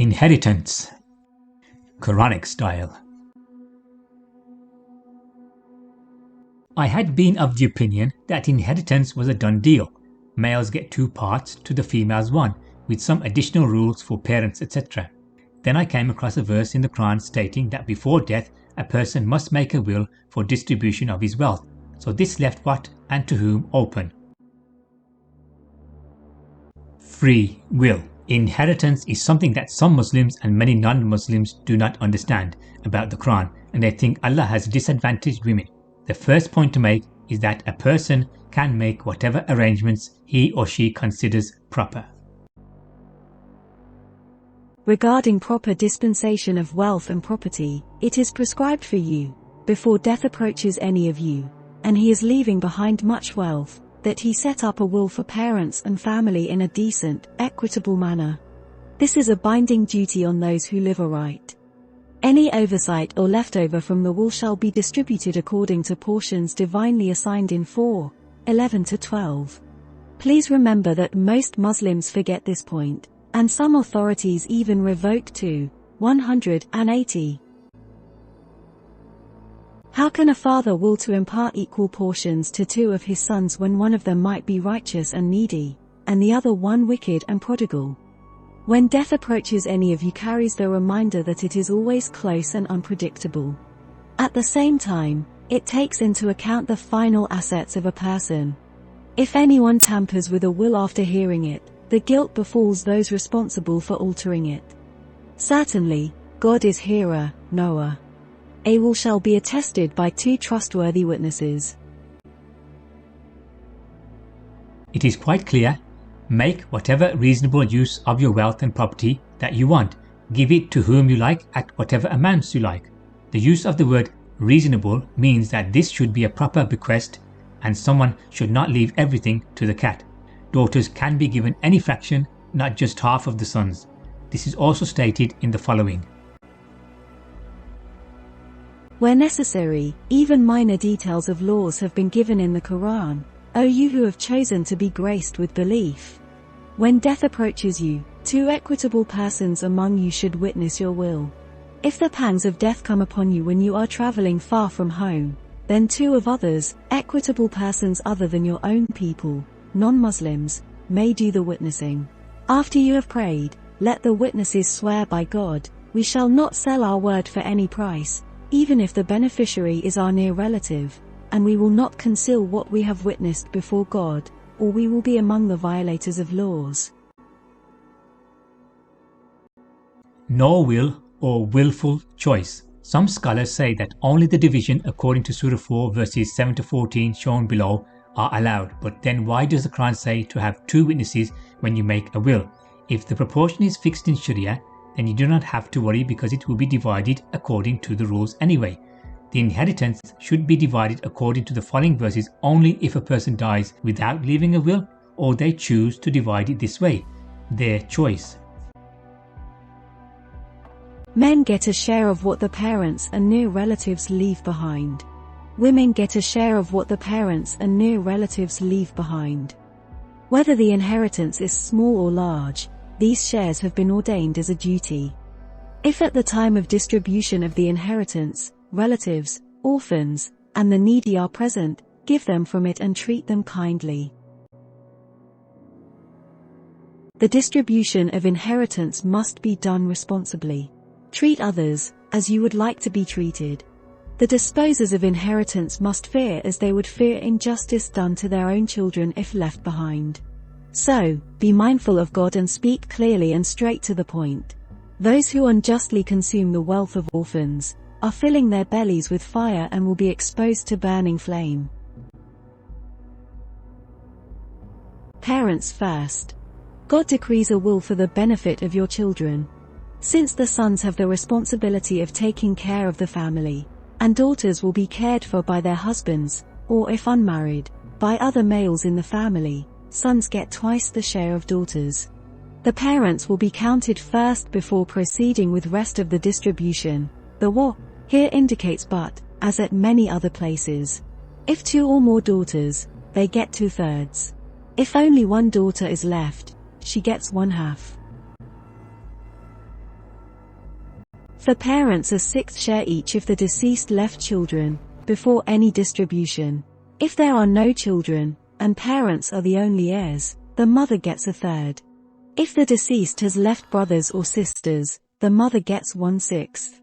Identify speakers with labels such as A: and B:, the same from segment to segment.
A: Inheritance. Quranic style. I had been of the opinion that inheritance was a done deal. Males get 2 parts to the females 1, with some additional rules for parents, etc. Then I came across a verse in the Qur'an stating that before death a person must make a will for distribution of his wealth, so this left what and to whom open. Free will. Inheritance is something that some Muslims and many non-Muslims do not understand about the Qur'an, and they think Allah has disadvantaged women. The first point to make is that a person can make whatever arrangements he or she considers proper.
B: Regarding proper dispensation of wealth and property, it is prescribed for you, before death approaches any of you, and he is leaving behind much wealth, that he set up a will for parents and family in a decent, equitable manner. This is a binding duty on those who live aright. Any oversight or leftover from the will shall be distributed according to portions divinely assigned in 4:11 to 12. Please remember that most Muslims forget this point, and some authorities even revoke to 180. How can a father will to impart equal portions to 2 of his sons when one of them might be righteous and needy, and the other one wicked and prodigal? When death approaches any of you carries the reminder that it is always close and unpredictable. At the same time, it takes into account the final assets of a person. If anyone tampers with a will after hearing it, the guilt befalls those responsible for altering it. Certainly, God is hearer, knower. A will shall be attested by 2 trustworthy witnesses.
A: It is quite clear. Make whatever reasonable use of your wealth and property that you want. Give it to whom you like at whatever amounts you like. The use of the word reasonable means that this should be a proper bequest, and someone should not leave everything to the cat. Daughters can be given any fraction, not just half of the sons. This is also stated in the following.
B: Where necessary, even minor details of laws have been given in the Qur'an, O you who have chosen to be graced with belief. When death approaches you, 2 equitable persons among you should witness your will. If the pangs of death come upon you when you are traveling far from home, then 2 of others, equitable persons other than your own people, non-Muslims, may do the witnessing. After you have prayed, let the witnesses swear by God, we shall not sell our word for any price, even if the beneficiary is our near relative, and we will not conceal what we have witnessed before God, or we will be among the violators of laws.
A: No will or willful choice. Some scholars say that only the division according to Surah 4 verses 7 to 14 shown below are allowed, but then why does the Quran say to have 2 witnesses when you make a will? If the proportion is fixed in Sharia, then you do not have to worry because it will be divided according to the rules anyway. The inheritance should be divided according to the following verses only if a person dies without leaving a will, or they choose to divide it this way. Their choice.
B: Men get a share of what the parents and near relatives leave behind. Women get a share of what the parents and near relatives leave behind. Whether the inheritance is small or large, these shares have been ordained as a duty. If at the time of distribution of the inheritance, relatives, orphans, and the needy are present, give them from it and treat them kindly. The distribution of inheritance must be done responsibly. Treat others as you would like to be treated. The disposers of inheritance must fear as they would fear injustice done to their own children if left behind. So, be mindful of God and speak clearly and straight to the point. Those who unjustly consume the wealth of orphans are filling their bellies with fire and will be exposed to burning flame. Parents first. God decrees a will for the benefit of your children. Since the sons have the responsibility of taking care of the family, and daughters will be cared for by their husbands, or if unmarried, by other males in the family, sons get twice the share of daughters. The parents will be counted first before proceeding with rest of the distribution. The wa here indicates but, as at many other places. If 2 or more daughters, they get 2/3. If only one daughter is left, she gets 1/2. For parents, a sixth share each if the deceased left children, before any distribution. If there are no children, and parents are the only heirs, the mother gets a third. If the deceased has left brothers or sisters, the mother gets 1/6.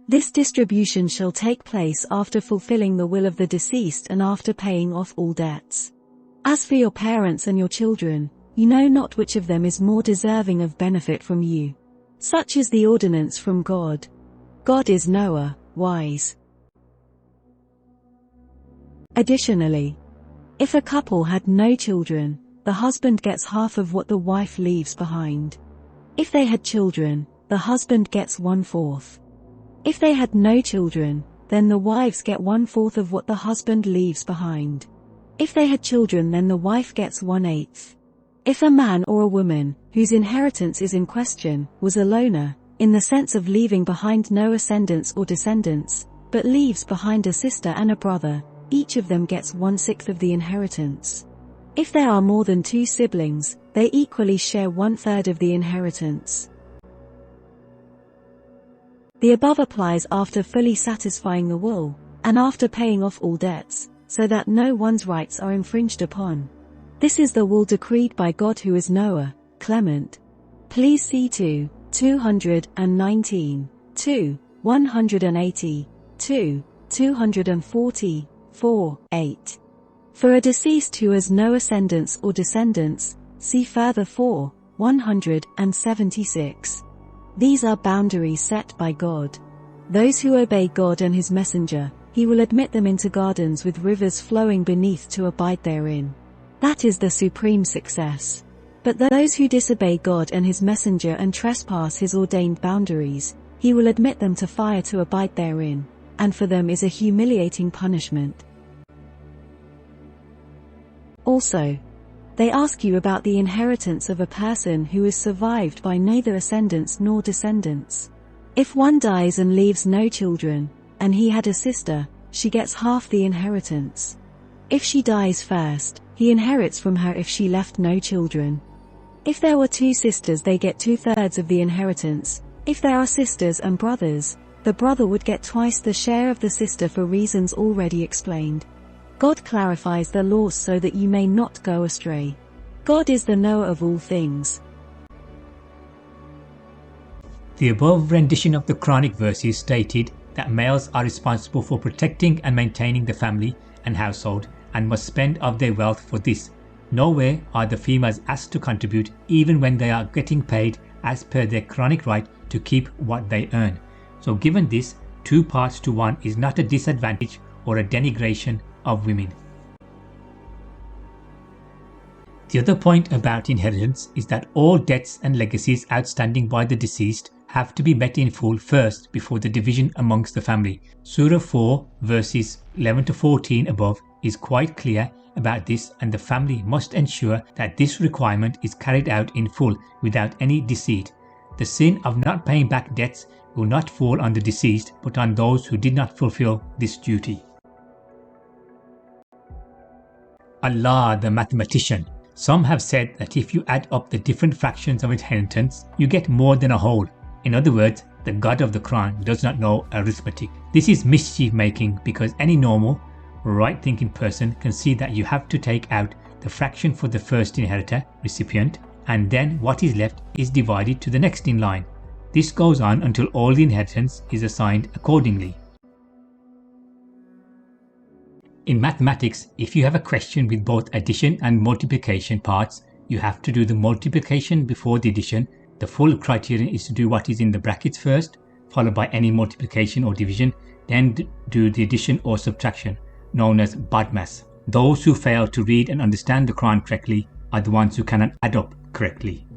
B: This distribution shall take place after fulfilling the will of the deceased and after paying off all debts. As for your parents and your children, you know not which of them is more deserving of benefit from you. Such is the ordinance from God. God is knower, wise. Additionally, if a couple had no children, the husband gets half of what the wife leaves behind. If they had children, the husband gets 1/4. If they had no children, then the wives get 1/4 of what the husband leaves behind. If they had children, then the wife gets 1/8. If a man or a woman, whose inheritance is in question, was a loner, in the sense of leaving behind no ascendants or descendants, but leaves behind a sister and a brother, each of them gets 1/6 of the inheritance. If there are more than 2 siblings, they equally share 1/3 of the inheritance. The above applies after fully satisfying the will, and after paying off all debts, so that no one's rights are infringed upon. This is the will decreed by God, who is knower, clement. Please see 219, 180, 240, 8. For a deceased who has no ascendants or descendants, see further 176. These are boundaries set by God. Those who obey God and His messenger, He will admit them into gardens with rivers flowing beneath to abide therein. That is the supreme success. But those who disobey God and His messenger and trespass His ordained boundaries, He will admit them to fire to abide therein, and for them is a humiliating punishment. Also, they ask you about the inheritance of a person who is survived by neither ascendants nor descendants. If one dies and leaves no children, and he had a sister, she gets half the inheritance. If she dies first, he inherits from her if she left no children. If there were 2 sisters, they get 2/3 of the inheritance. If there are sisters and brothers, the brother would get twice the share of the sister for reasons already explained. God clarifies the laws so that you may not go astray. God is the knower of all things.
A: The above rendition of the Quranic verses stated that males are responsible for protecting and maintaining the family and household and must spend of their wealth for this. Nowhere are the females asked to contribute, even when they are getting paid as per their Quranic right to keep what they earn. So given this, 2 parts to 1 is not a disadvantage or a denigration of women. The other point about inheritance is that all debts and legacies outstanding by the deceased have to be met in full first before the division amongst the family. Surah 4 verses 11 to 14 above is quite clear about this, and the family must ensure that this requirement is carried out in full without any deceit. The sin of not paying back debts will not fall on the deceased but on those who did not fulfill this duty. Allah the mathematician. Some have said that if you add up the different fractions of inheritance, you get more than a whole. In other words, the God of the Quran does not know arithmetic. This is mischief making because any normal, right thinking person can see that you have to take out the fraction for the first inheritor, recipient, and then what is left is divided to the next in line. This goes on until all the inheritance is assigned accordingly. In mathematics, if you have a question with both addition and multiplication parts, you have to do the multiplication before the addition. The full criterion is to do what is in the brackets first, followed by any multiplication or division, then do the addition or subtraction, known as BODMAS. Those who fail to read and understand the Quran correctly are the ones who cannot add up correctly.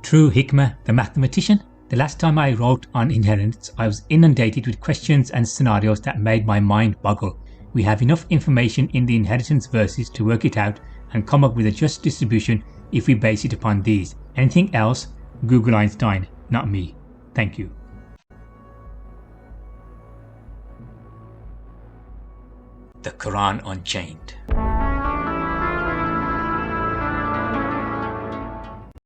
A: True Hikmah the mathematician. The last time I wrote on inheritance, I was inundated with questions and scenarios that made my mind boggle. We have enough information in the inheritance verses to work it out and come up with a just distribution if we base it upon these. Anything else, Google Einstein, not me. Thank you. The Quran Unchained.